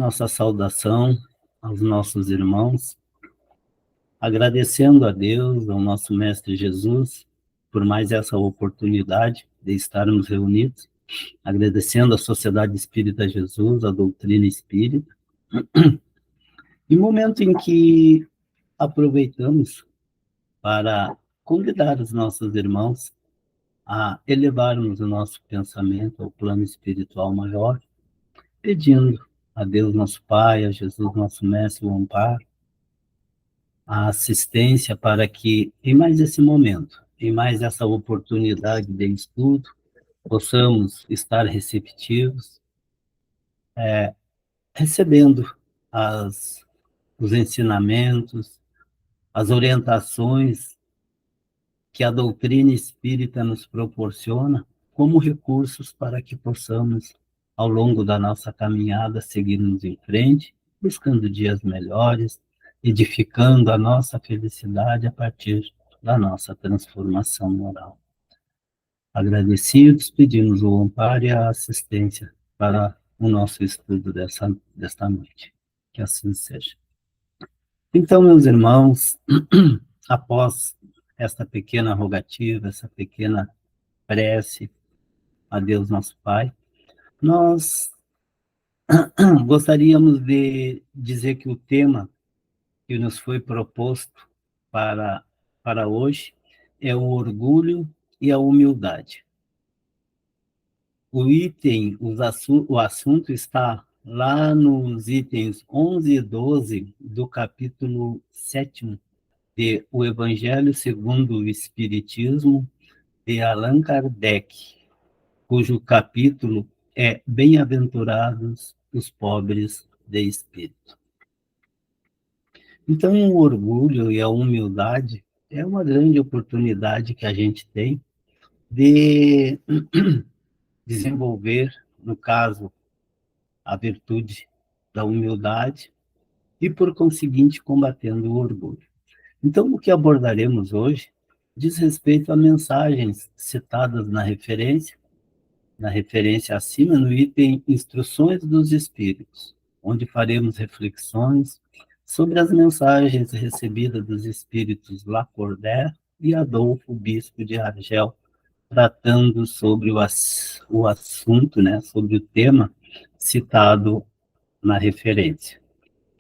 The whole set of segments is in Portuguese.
nossa saudação aos nossos irmãos, agradecendo a Deus, ao nosso Mestre Jesus, por mais essa oportunidade de estarmos reunidos, agradecendo à Sociedade Espírita Jesus, a doutrina espírita, e momento em que aproveitamos para convidar os nossos irmãos a elevarmos o nosso pensamento ao plano espiritual maior, pedindo a Deus nosso Pai, a Jesus nosso Mestre, o amparo, a assistência para que, em mais esse momento, em mais essa oportunidade de estudo, possamos estar receptivos, recebendo os ensinamentos, as orientações que a doutrina espírita nos proporciona como recursos para que possamos, ao longo da nossa caminhada, seguirmos em frente, buscando dias melhores, edificando a nossa felicidade a partir da nossa transformação moral. Agradecidos, pedimos o amparo e a assistência para o nosso estudo desta noite. Que assim seja. Então, meus irmãos, após esta pequena rogativa, essa pequena prece a Deus nosso Pai, nós gostaríamos de dizer que o tema que nos foi proposto para, para hoje é o orgulho e a humildade. O item, o assunto está lá nos itens 11 e 12 do capítulo 7 de O Evangelho segundo o Espiritismo, de Allan Kardec, cujo capítulo é Bem-aventurados os pobres de espírito. Então, o orgulho e a humildade é uma grande oportunidade que a gente tem de desenvolver, no caso, a virtude da humildade e, por conseguinte, combatendo o orgulho. Então, o que abordaremos hoje diz respeito a mensagens citadas na referência acima, no item Instruções dos Espíritos, onde faremos reflexões sobre as mensagens recebidas dos espíritos Lacordaire e Adolfo, bispo de Argel, tratando sobre o assunto, né, sobre o tema citado na referência,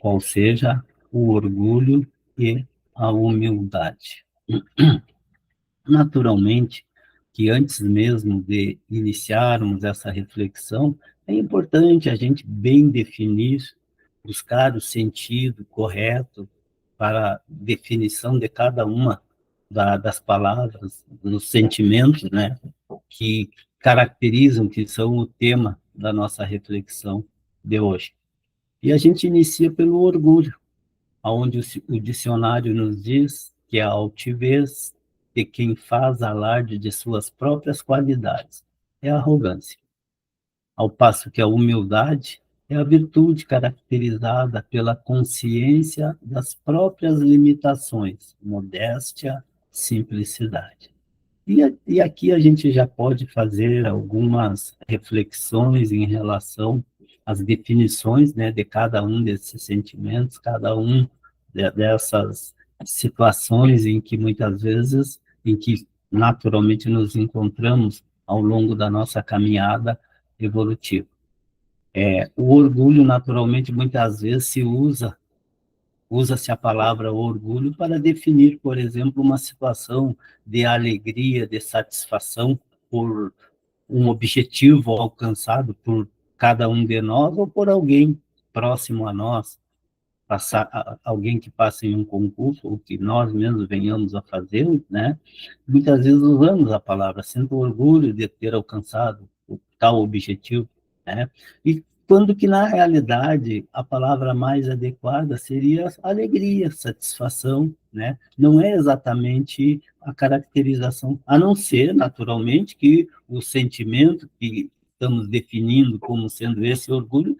qual seja o orgulho e a humildade. Naturalmente, que antes mesmo de iniciarmos essa reflexão, é importante a gente bem definir, buscar o sentido correto para a definição de cada uma das palavras, dos sentimentos, né, que caracterizam, que são o tema da nossa reflexão de hoje. E a gente inicia pelo orgulho, onde o dicionário nos diz que é a altivez de quem faz alarde de suas próprias qualidades, é a arrogância. Ao passo que a humildade é a virtude caracterizada pela consciência das próprias limitações, modéstia, simplicidade. E aqui a gente já pode fazer algumas reflexões em relação às definições, né, de cada um desses sentimentos, cada um dessas situações em que muitas vezes, em que naturalmente nos encontramos ao longo da nossa caminhada evolutiva. O orgulho, naturalmente, muitas vezes usa-se a palavra orgulho para definir, por exemplo, uma situação de alegria, de satisfação por um objetivo alcançado por cada um de nós ou por alguém próximo a nós, alguém que passa em um concurso ou que nós mesmos venhamos a fazer, né? Muitas vezes usamos a palavra, sinto orgulho de ter alcançado o tal objetivo, né? E quando que, na realidade, a palavra mais adequada seria alegria, satisfação, né? Não é exatamente a caracterização, a não ser, naturalmente, que o sentimento que estamos definindo como sendo esse orgulho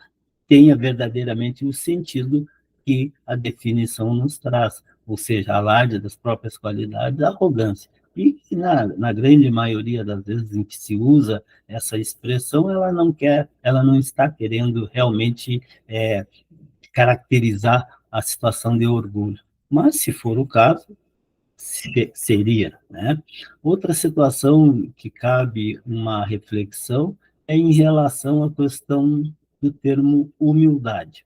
tenha verdadeiramente o sentido que a definição nos traz, ou seja, alarde das próprias qualidades, a arrogância. e que na grande maioria das vezes em que se usa essa expressão, ela não está querendo realmente caracterizar a situação de orgulho. Mas, se for o caso, seria, né? Outra situação que cabe uma reflexão é em relação à questão do termo humildade,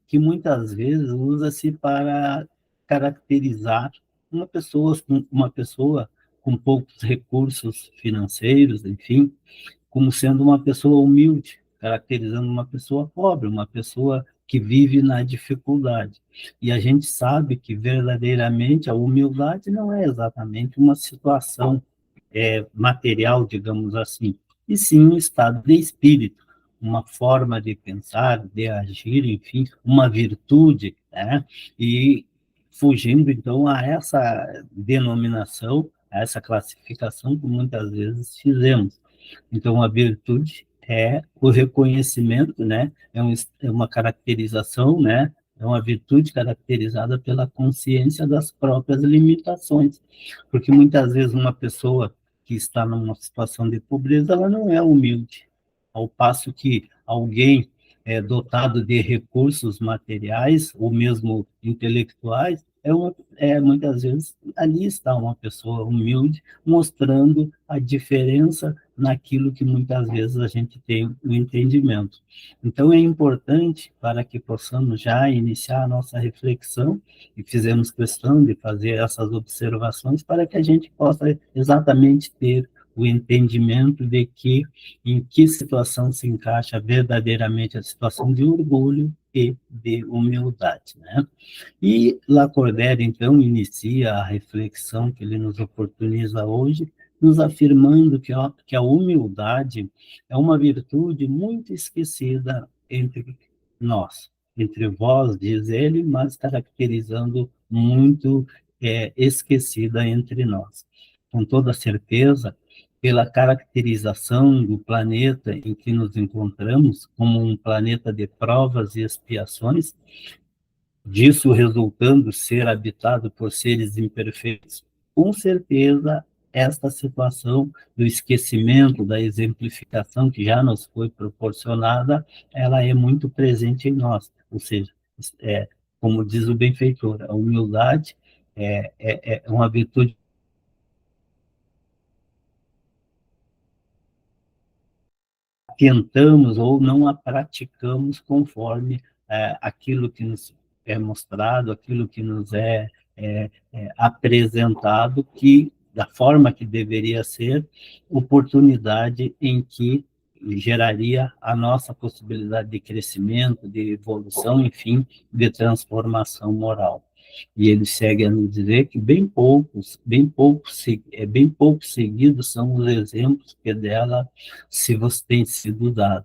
que muitas vezes usa-se para caracterizar uma pessoa com poucos recursos financeiros, enfim, como sendo uma pessoa humilde, caracterizando uma pessoa pobre, uma pessoa que vive na dificuldade. E a gente sabe que verdadeiramente a humildade não é exatamente uma situação material, digamos assim, e sim um estado de espírito, uma forma de pensar, de agir, enfim, uma virtude, né? E fugindo, então, a essa denominação, a essa classificação que muitas vezes fizemos. Então, a virtude é o reconhecimento, né? É uma caracterização, né? É uma virtude caracterizada pela consciência das próprias limitações, porque muitas vezes uma pessoa que está numa situação de pobreza, ela não é humilde, ao passo que alguém dotado de recursos materiais ou mesmo intelectuais muitas vezes ali está uma pessoa humilde mostrando a diferença naquilo que muitas vezes a gente tem o entendimento. Então, é importante para que possamos já iniciar a nossa reflexão, e fizemos questão de fazer essas observações para que a gente possa exatamente ter o entendimento de que em que situação se encaixa verdadeiramente a situação de orgulho e de humildade, né? E Lacordaire, então, inicia a reflexão que ele nos oportuniza hoje, nos afirmando que a humildade é uma virtude muito esquecida entre nós, entre vós, diz ele, mas caracterizando muito esquecida entre nós. Com toda certeza, pela caracterização do planeta em que nos encontramos, como um planeta de provas e expiações, disso resultando ser habitado por seres imperfeitos, com certeza esta situação do esquecimento, da exemplificação que já nos foi proporcionada, ela é muito presente em nós, ou seja, como diz o benfeitor, a humildade é uma virtude tentamos ou não a praticamos conforme aquilo que nos é mostrado, aquilo que nos é apresentado, que da forma que deveria ser, oportunidade em que geraria a nossa possibilidade de crescimento, de evolução, enfim, de transformação moral. E ele segue a nos dizer que bem poucos seguidos são os exemplos que dela se vos tem sido dado.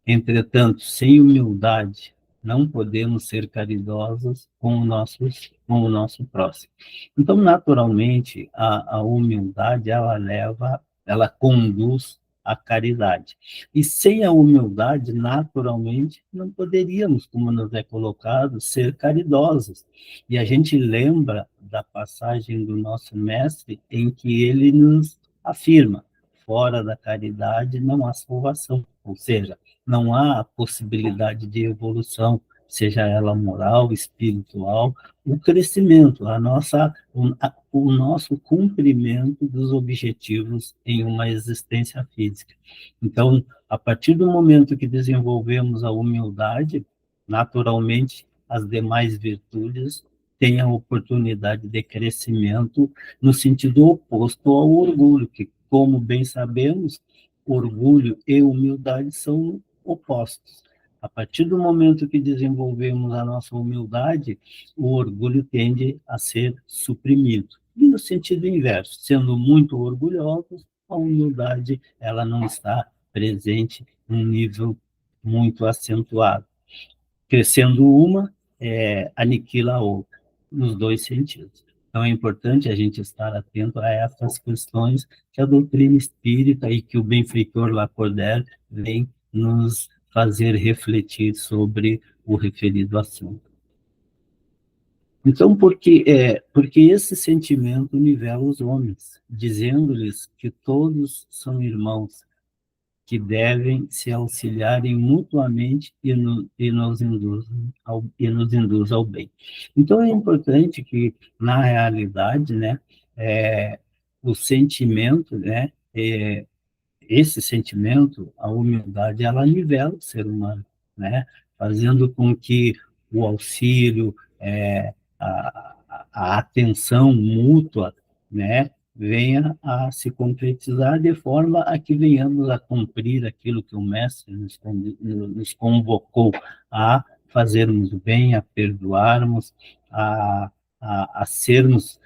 Entretanto, sem humildade, não podemos ser caridosos com o nosso próximo. Então, naturalmente, a humildade, ela conduz à caridade. E sem a humildade, naturalmente, não poderíamos, como nos é colocado, ser caridosos. E a gente lembra da passagem do nosso mestre em que ele nos afirma: fora da caridade não há salvação. Ou seja, não há possibilidade de evolução, seja ela moral, espiritual, o crescimento, o nosso cumprimento dos objetivos em uma existência física. Então, a partir do momento que desenvolvemos a humildade, naturalmente, as demais virtudes têm a oportunidade de crescimento no sentido oposto ao orgulho, que, como bem sabemos, orgulho e humildade são opostos. A partir do momento que desenvolvemos a nossa humildade, o orgulho tende a ser suprimido. E no sentido inverso, sendo muito orgulhosos, a humildade ela não está presente num nível muito acentuado. Crescendo uma, aniquila a outra, nos dois sentidos. Então, é importante a gente estar atento a essas questões que a doutrina espírita e que o benfeitor Lacordaire vem nos fazer refletir sobre o referido assunto. Então, porque esse sentimento nivela os homens, dizendo-lhes que todos são irmãos, que devem se auxiliarem mutuamente e nos induz ao bem. Então, é importante que, na realidade, né, é, o sentimento, né, esse sentimento, a humildade, ela nivela o ser humano, né? Fazendo com que o auxílio, a atenção mútua, né, venha a se concretizar de forma a que venhamos a cumprir aquilo que o Mestre nos convocou a fazermos o bem, a perdoarmos, a sermos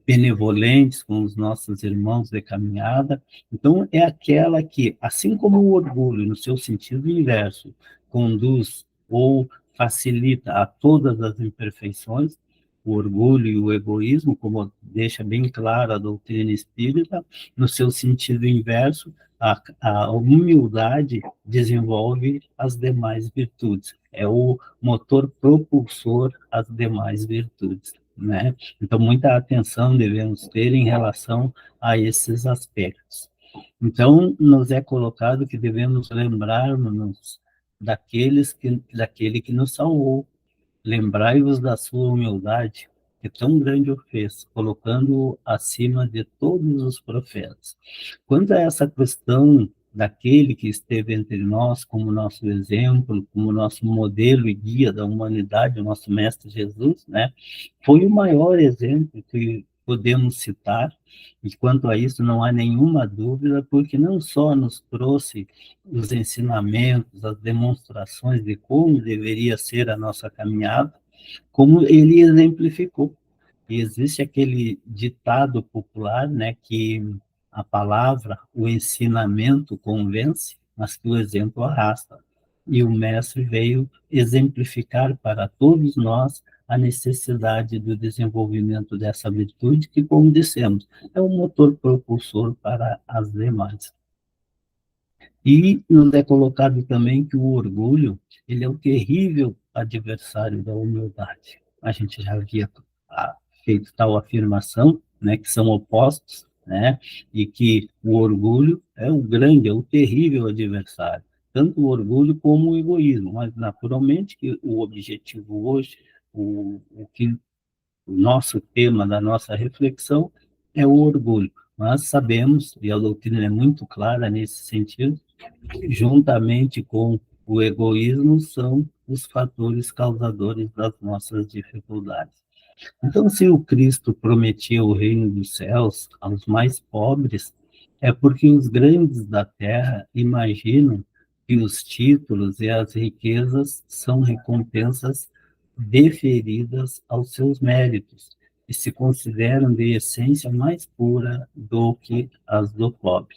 benevolentes com os nossos irmãos de caminhada. Então, é aquela que, assim como o orgulho, no seu sentido inverso, conduz ou facilita a todas as imperfeições, o orgulho e o egoísmo, como deixa bem clara a doutrina espírita, no seu sentido inverso, a humildade desenvolve as demais virtudes. É o motor propulsor às demais virtudes, né? Então, muita atenção devemos ter em relação a esses aspectos. Então, nos é colocado que devemos lembrar-nos daquele que nos salvou. Lembrai-vos da sua humildade, que tão grande o fez, colocando-o acima de todos os profetas. Quanto a essa questão daquele que esteve entre nós como nosso exemplo, como nosso modelo e guia da humanidade, o nosso Mestre Jesus, né? Foi o maior exemplo que podemos citar, e quanto a isso não há nenhuma dúvida, porque não só nos trouxe os ensinamentos, as demonstrações de como deveria ser a nossa caminhada, como ele exemplificou. E existe aquele ditado popular, né, que a palavra, o ensinamento convence, mas que o exemplo arrasta. E o mestre veio exemplificar para todos nós a necessidade do desenvolvimento dessa virtude, que, como dissemos, é um motor propulsor para as demais. E nos é colocado também que o orgulho, ele é o terrível adversário da humildade. A gente já havia feito tal afirmação, né, que são opostos, né, e que o orgulho é o grande, é o terrível adversário, tanto o orgulho como o egoísmo, mas naturalmente que o objetivo hoje, o que o nosso tema da nossa reflexão é o orgulho, mas sabemos, e a doutrina é muito clara nesse sentido, juntamente com o egoísmo, são os fatores causadores das nossas dificuldades. Então, se o Cristo prometia o reino dos céus aos mais pobres, é porque os grandes da terra imaginam que os títulos e as riquezas são recompensas deferidas aos seus méritos e se consideram de essência mais pura do que as do pobre.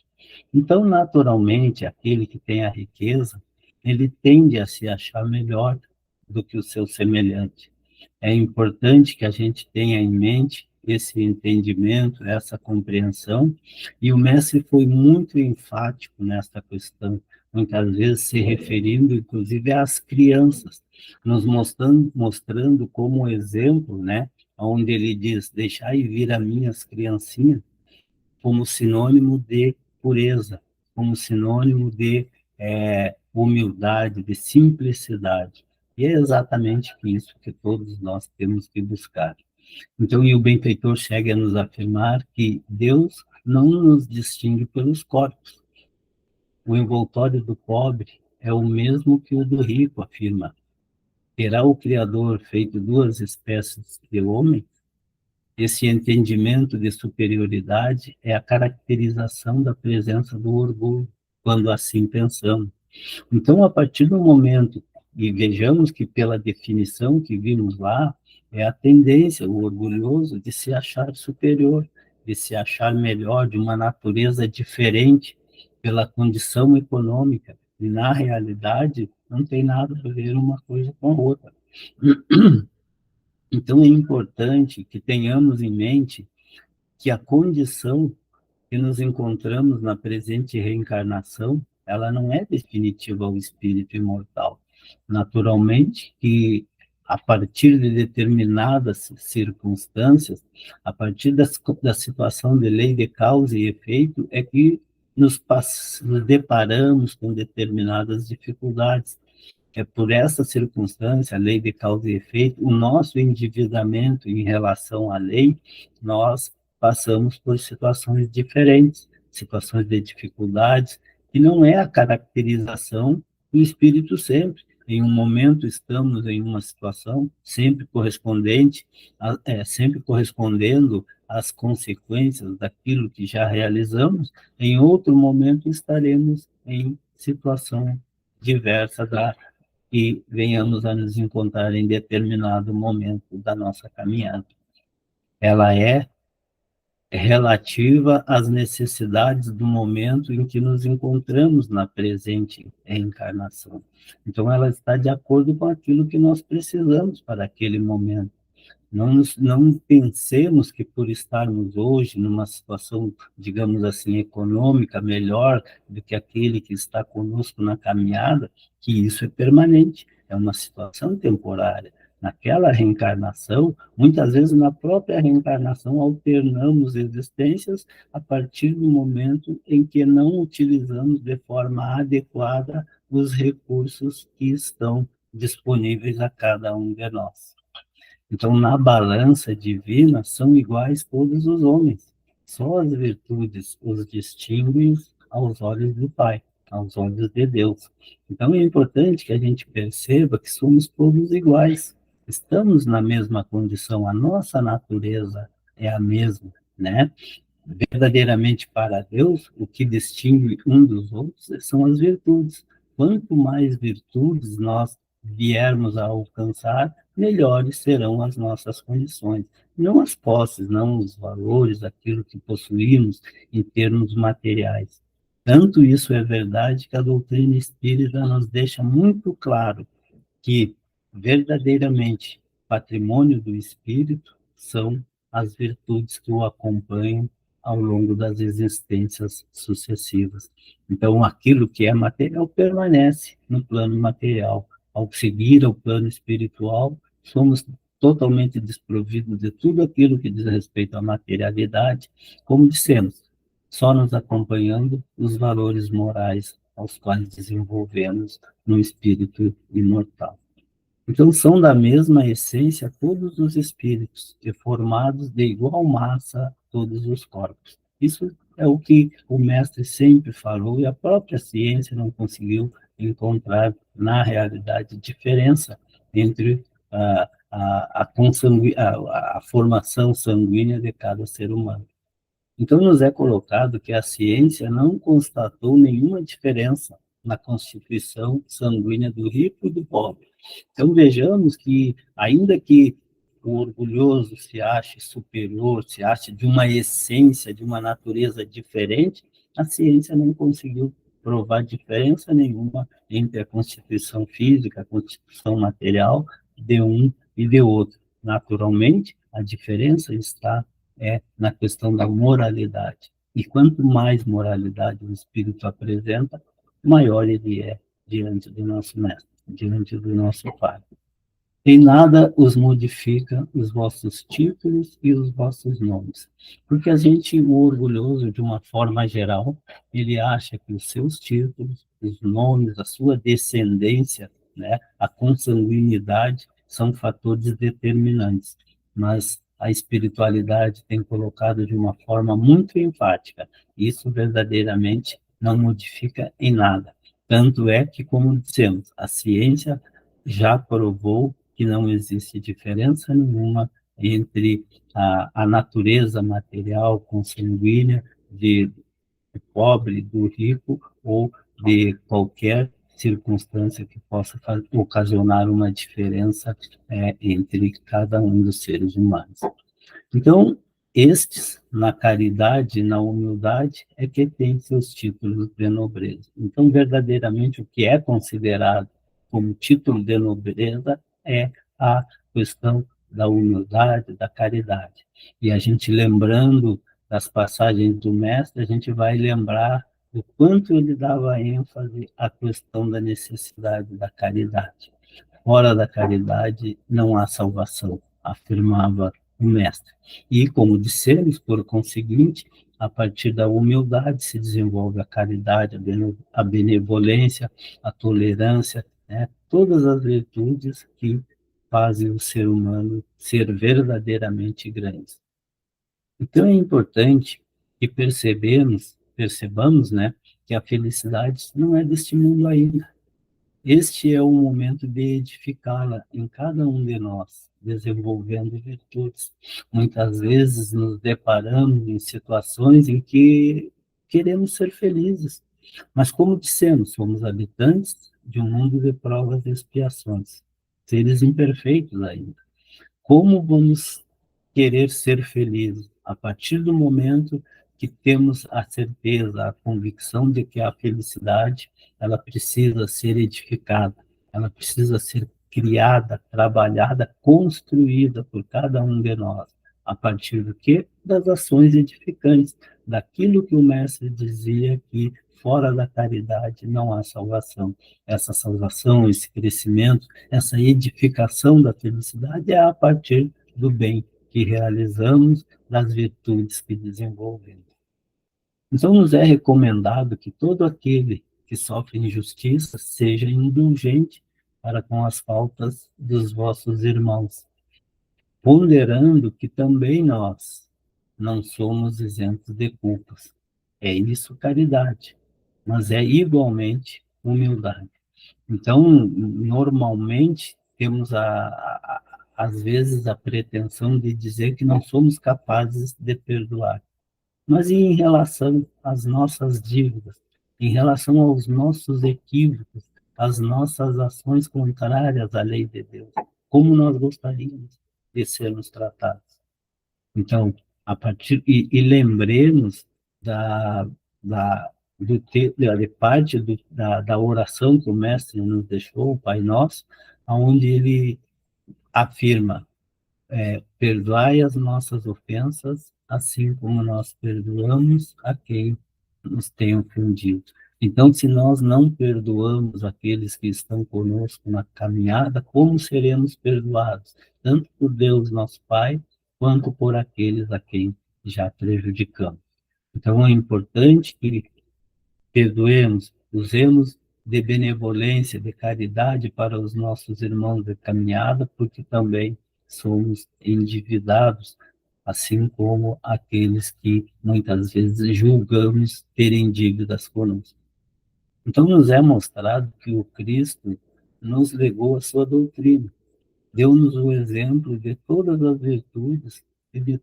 Então, naturalmente, aquele que tem a riqueza, ele tende a se achar melhor do que o seu semelhante. É importante que a gente tenha em mente esse entendimento, essa compreensão, e o mestre foi muito enfático nessa questão, muitas vezes se referindo, inclusive, às crianças, nos mostrando como exemplo, né, onde ele diz, deixai vir a minhas criancinhas, como sinônimo de pureza, como sinônimo de humildade, de simplicidade. E é exatamente isso que todos nós temos que buscar. Então, e o benfeitor chega a nos afirmar que Deus não nos distingue pelos corpos. O envoltório do pobre é o mesmo que o do rico, afirma. Terá o Criador feito duas espécies de homem? Esse entendimento de superioridade é a caracterização da presença do orgulho, quando assim pensamos. Então, a partir do momento, e vejamos que pela definição que vimos lá, é a tendência, o orgulhoso, de se achar superior, de se achar melhor, de uma natureza diferente pela condição econômica, e na realidade não tem nada a ver uma coisa com a outra. Então, é importante que tenhamos em mente que a condição que nos encontramos na presente reencarnação, ela não é definitiva ao espírito imortal. Naturalmente que a partir de determinadas circunstâncias, a partir da situação de lei de causa e efeito, é que nos deparamos com determinadas dificuldades. É por essa circunstância, a lei de causa e efeito, o nosso endividamento em relação à lei, nós passamos por situações diferentes, situações de dificuldades, que não é a caracterização do espírito sempre. Em um momento estamos em uma situação sempre correspondente, sempre correspondendo às consequências daquilo que já realizamos, em outro momento estaremos em situação diversa da que venhamos a nos encontrar em determinado momento da nossa caminhada. Ela é relativa às necessidades do momento em que nos encontramos na presente reencarnação. Então, ela está de acordo com aquilo que nós precisamos para aquele momento. Não pensemos que por estarmos hoje numa situação, digamos assim, econômica melhor do que aquele que está conosco na caminhada, que isso é permanente, é uma situação temporária. Naquela reencarnação, muitas vezes na própria reencarnação, alternamos existências a partir do momento em que não utilizamos de forma adequada os recursos que estão disponíveis a cada um de nós. Então, na balança divina, são iguais todos os homens. Só as virtudes os distinguem aos olhos do Pai, aos olhos de Deus. Então, é importante que a gente perceba que somos todos iguais. Estamos na mesma condição, a nossa natureza é a mesma, né? Verdadeiramente para Deus, o que distingue um dos outros são as virtudes. Quanto mais virtudes nós viermos a alcançar, melhores serão as nossas condições. Não as posses, não os valores, aquilo que possuímos em termos materiais. Tanto isso é verdade que a doutrina espírita nos deixa muito claro que verdadeiramente patrimônio do espírito são as virtudes que o acompanham ao longo das existências sucessivas. Então, aquilo que é material permanece no plano material. Ao seguir ao plano espiritual, somos totalmente desprovidos de tudo aquilo que diz respeito à materialidade, como dissemos, só nos acompanhando os valores morais aos quais desenvolvemos no espírito imortal. Então, são da mesma essência todos os espíritos, e formados de igual massa todos os corpos. Isso é o que o mestre sempre falou, e a própria ciência não conseguiu encontrar, na realidade, diferença entre a formação sanguínea de cada ser humano. Então, nos é colocado que a ciência não constatou nenhuma diferença na constituição sanguínea do rico e do pobre. Então, vejamos que, ainda que o orgulhoso se ache superior, se ache de uma essência, de uma natureza diferente, a ciência não conseguiu provar diferença nenhuma entre a constituição física, a constituição material de um e de outro. Naturalmente, a diferença está na questão da moralidade. E quanto mais moralidade o espírito apresenta, maior ele é diante do nosso mestre, diante do nosso Pai. Em nada os modifica os vossos títulos e os vossos nomes. Porque a gente, o orgulhoso, de uma forma geral, ele acha que os seus títulos, os nomes, a sua descendência, né, a consanguinidade, são fatores determinantes. Mas a espiritualidade tem colocado de uma forma muito enfática. Isso verdadeiramente não modifica em nada. Tanto é que, como dissemos, a ciência já provou que não existe diferença nenhuma entre a natureza material consanguínea do pobre, do rico, ou de qualquer circunstância que possa ocasionar uma diferença entre cada um dos seres humanos. Então, estes, na caridade e na humildade, é que têm seus títulos de nobreza. Então, verdadeiramente, o que é considerado como título de nobreza é a questão da humildade, da caridade. E a gente, lembrando das passagens do mestre, a gente vai lembrar o quanto ele dava ênfase à questão da necessidade da caridade. fora da caridade não há salvação, afirmava o mestre. E, como dissemos, por conseguinte, a partir da humildade se desenvolve a caridade, a benevolência, a tolerância, né? Todas as virtudes que fazem o ser humano ser verdadeiramente grande. Então é importante que percebamos, né, que a felicidade não é deste mundo ainda. Este é o momento de edificá-la em cada um de nós, desenvolvendo virtudes. Muitas vezes nos deparamos em situações em que queremos ser felizes, mas como dissemos, somos habitantes de um mundo de provas e expiações, seres imperfeitos ainda. Como vamos querer ser felizes? A partir do momento que temos a certeza, a convicção de que a felicidade, ela precisa ser edificada, ela precisa ser criada, trabalhada, construída por cada um de nós. A partir do quê? Das ações edificantes, daquilo que o mestre dizia que fora da caridade não há salvação. Essa salvação, esse crescimento, essa edificação da felicidade é a partir do bem que realizamos, das virtudes que desenvolvemos. Então, nos é recomendado que todo aquele que sofre injustiça seja indulgente para com as faltas dos vossos irmãos, ponderando que também nós não somos isentos de culpas. É isso caridade, mas é igualmente humildade. Então, normalmente, temos, às vezes, a pretensão de dizer que não somos capazes de perdoar. Mas e em relação às nossas dívidas, em relação aos nossos equívocos, às nossas ações contrárias à lei de Deus, como nós gostaríamos de sermos tratados? Então, e lembremos da, da, de parte da oração que o Mestre nos deixou, o Pai Nosso, onde ele afirma, perdoai as nossas ofensas, assim como nós perdoamos a quem nos tem ofendido. Então, se nós não perdoamos aqueles que estão conosco na caminhada, como seremos perdoados? Tanto por Deus, nosso Pai, quanto por aqueles a quem já prejudicamos. Então, é importante que perdoemos, usemos de benevolência, de caridade para os nossos irmãos de caminhada, porque também somos endividados, assim como aqueles que muitas vezes julgamos terem dívidas conosco. Então, nos é mostrado que o Cristo nos legou a sua doutrina, deu-nos o exemplo de todas as virtudes e de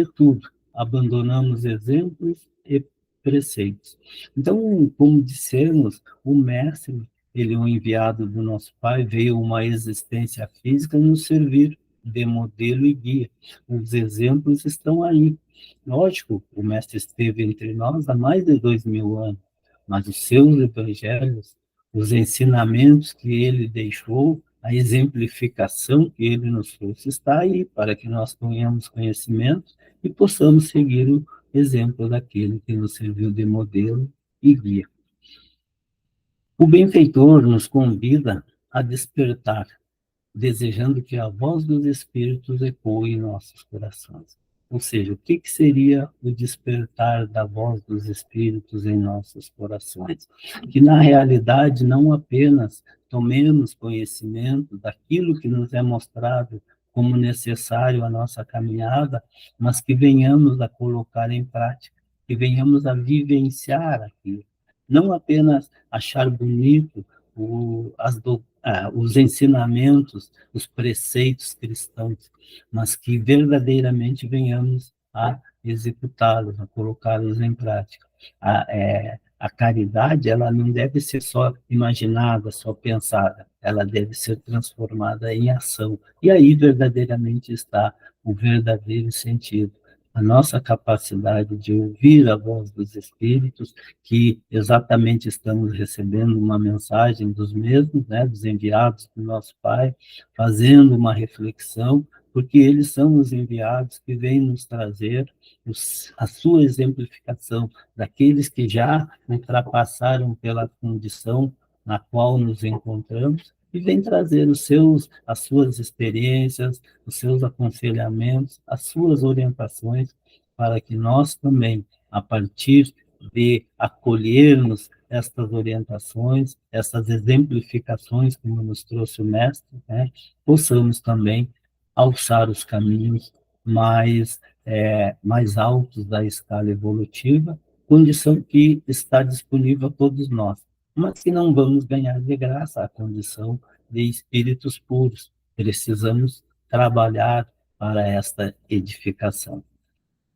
tudo. Abandonamos exemplos e preceitos. Então, como dissemos, o Mestre, ele é um enviado do nosso Pai, veio uma existência física nos servir de modelo e guia. Os exemplos estão aí. Lógico, o Mestre esteve entre nós há mais de 2000 anos, mas os seus evangelhos, os ensinamentos que ele deixou, a exemplificação que ele nos trouxe está aí, para que nós tenhamos conhecimento e possamos seguir o exemplo daquele que nos serviu de modelo e guia. O benfeitor nos convida a despertar, desejando que a voz dos Espíritos ecoe em nossos corações. Ou seja, o que seria o despertar da voz dos Espíritos em nossos corações? Que, na realidade, não apenas tomemos conhecimento daquilo que nos é mostrado como necessário à nossa caminhada, mas que venhamos a colocar em prática, que venhamos a vivenciar aquilo. Não apenas achar bonito os ensinamentos, os preceitos cristãos, mas que verdadeiramente venhamos a executá-los, a colocá-los em prática. A caridade, ela não deve ser só imaginada, só pensada, ela deve ser transformada em ação. E aí verdadeiramente está o verdadeiro sentido. A nossa capacidade de ouvir a voz dos Espíritos, que exatamente estamos recebendo uma mensagem dos mesmos, né, dos enviados do nosso Pai, fazendo uma reflexão, porque eles são os enviados que vêm nos trazer a sua exemplificação daqueles que já ultrapassaram pela condição na qual nos encontramos e vem trazer as suas experiências, os seus aconselhamentos, as suas orientações, para que nós também, a partir de acolhermos estas orientações, essas exemplificações, como nos trouxe o mestre, né, possamos também alçar os caminhos mais altos da escala evolutiva, condição que está disponível a todos nós, mas que não vamos ganhar de graça a condição de espíritos puros. Precisamos trabalhar para esta edificação.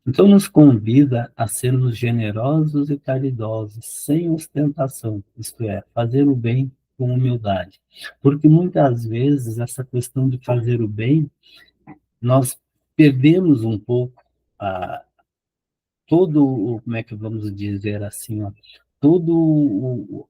Então, nos convida a sermos generosos e caridosos, sem ostentação, isto é, fazer o bem com humildade. Porque muitas vezes essa questão de fazer o bem, nós perdemos um pouco a, como é que vamos dizer assim, ó,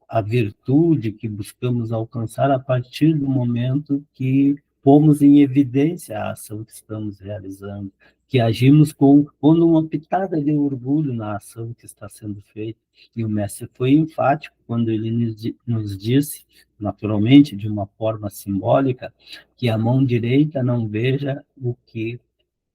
a virtude que buscamos alcançar a partir do momento que pomos em evidência a ação que estamos realizando, que agimos pondo uma pitada de orgulho na ação que está sendo feita. E o mestre foi enfático quando ele nos disse, naturalmente, de uma forma simbólica, que a mão direita não veja o que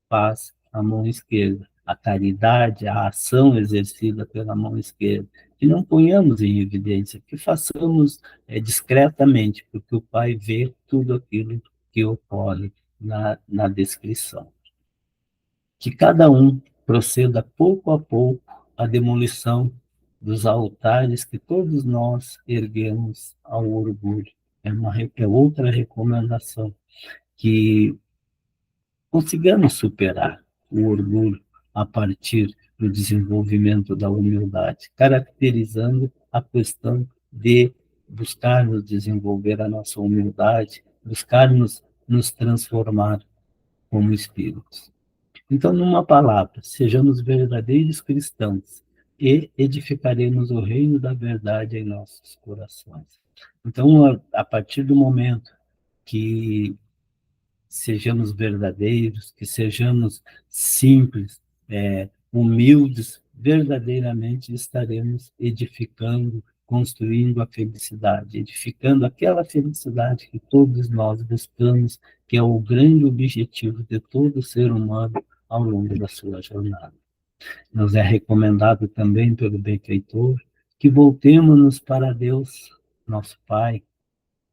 faz a mão esquerda. A caridade, a ação exercida pela mão esquerda. Que não ponhamos em evidência, que façamos discretamente, porque o Pai vê tudo aquilo que ocorre na descrição. Que cada um proceda pouco a pouco a demolição dos altares que todos nós erguemos ao orgulho. É outra recomendação, que consigamos superar o orgulho a partir do desenvolvimento da humildade, caracterizando a questão de buscarmos desenvolver a nossa humildade, buscarmos nos transformar como espíritos. Então, numa palavra, sejamos verdadeiros cristãos e edificaremos o reino da verdade em nossos corações. Então, a partir do momento que sejamos verdadeiros, que sejamos simples, humildes, verdadeiramente estaremos edificando, construindo a felicidade, edificando aquela felicidade que todos nós buscamos, que é o grande objetivo de todo ser humano ao longo da sua jornada. Nos é recomendado também pelo benfeitor que voltemos-nos para Deus, nosso Pai,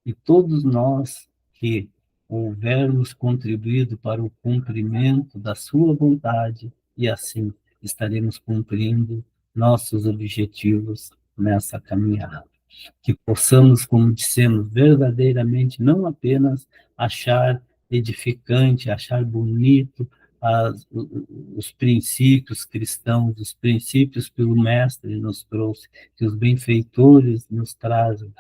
e todos nós que houvermos contribuído para o cumprimento da sua vontade, e assim estaremos cumprindo nossos objetivos nessa caminhada. Que possamos, como dissemos, verdadeiramente não apenas achar edificante, achar bonito os princípios cristãos, os princípios que o Mestre nos trouxe, que os benfeitores nos trazem,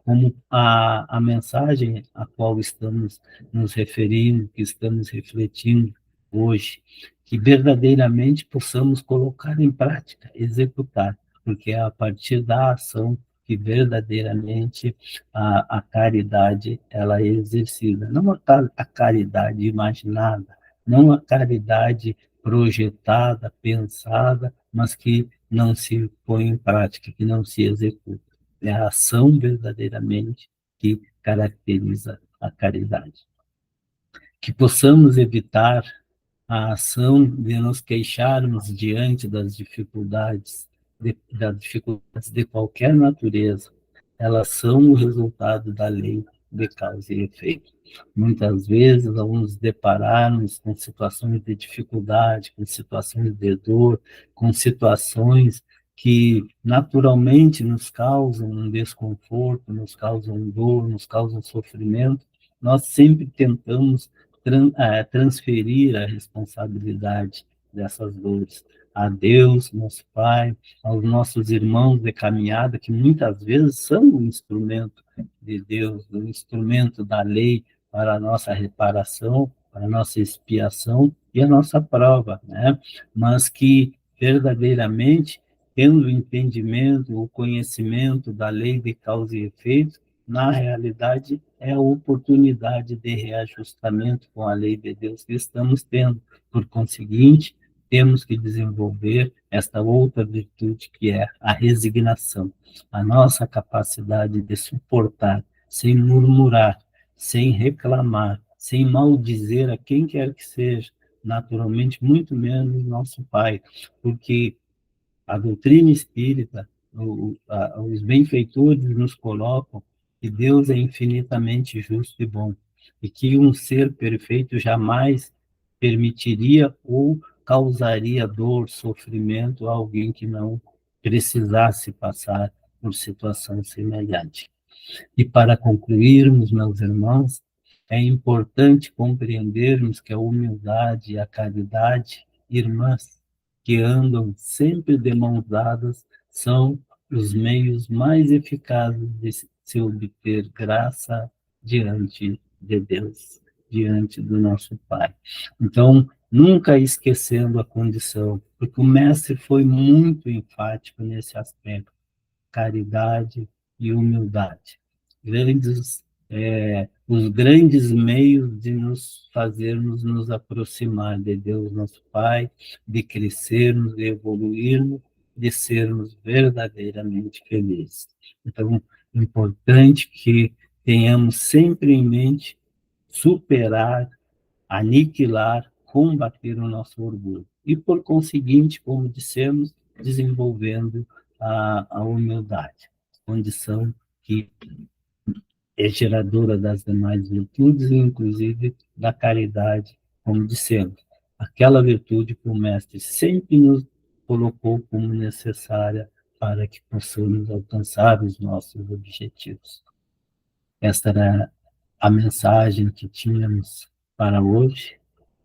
como a mensagem a qual estamos nos referindo, que estamos refletindo hoje, que verdadeiramente possamos colocar em prática, executar, porque é a partir da ação que verdadeiramente a caridade ela é exercida, não a caridade imaginada, não a caridade projetada, pensada, mas que não se põe em prática, que não se executa. É a ação verdadeiramente que caracteriza a caridade. Que possamos evitar a ação de nos queixarmos diante das dificuldades de qualquer natureza. Elas são o resultado da lei de causa e efeito. Muitas vezes, ao nos depararmos com situações de dificuldade, com situações de dor, com situações que naturalmente nos causam um desconforto, nos causam dor, nos causam sofrimento, nós sempre tentamos transferir a responsabilidade dessas dores a Deus, nosso Pai, aos nossos irmãos de caminhada, que muitas vezes são um instrumento de Deus, um instrumento da lei para a nossa reparação, para a nossa expiação e a nossa prova, né? Mas que verdadeiramente, tendo o entendimento, o conhecimento da lei de causa e efeito, na realidade, é a oportunidade de reajustamento com a lei de Deus que estamos tendo. Por conseguinte, temos que desenvolver esta outra virtude que é a resignação, a nossa capacidade de suportar, sem murmurar, sem reclamar, sem maldizer a quem quer que seja, naturalmente, muito menos nosso Pai, porque a doutrina espírita, os benfeitores nos colocam que Deus é infinitamente justo e bom, e que um ser perfeito jamais permitiria ou causaria dor, sofrimento a alguém que não precisasse passar por situação semelhante. E para concluirmos, meus irmãos, é importante compreendermos que a humildade e a caridade, irmãs, que andam sempre de mãos dadas, são os meios mais eficazes de se obter graça diante de Deus, diante do nosso Pai. Então, nunca esquecendo a condição, porque o Mestre foi muito enfático nesse aspecto, caridade e humildade. Os grandes meios de nos fazermos nos aproximar de Deus, nosso Pai, de crescermos, de evoluirmos, de sermos verdadeiramente felizes. Então, é importante que tenhamos sempre em mente superar, aniquilar, combater o nosso orgulho. E, por conseguinte, como dissemos, desenvolvendo a humildade, condição que é geradora das demais virtudes, inclusive da caridade, como dissemos. Aquela virtude que o Mestre sempre nos colocou como necessária para que possamos alcançar os nossos objetivos. Esta era a mensagem que tínhamos para hoje,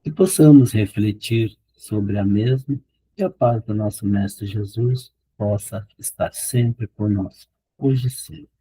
que possamos refletir sobre a mesma e a paz do nosso Mestre Jesus possa estar sempre conosco, hoje e sempre.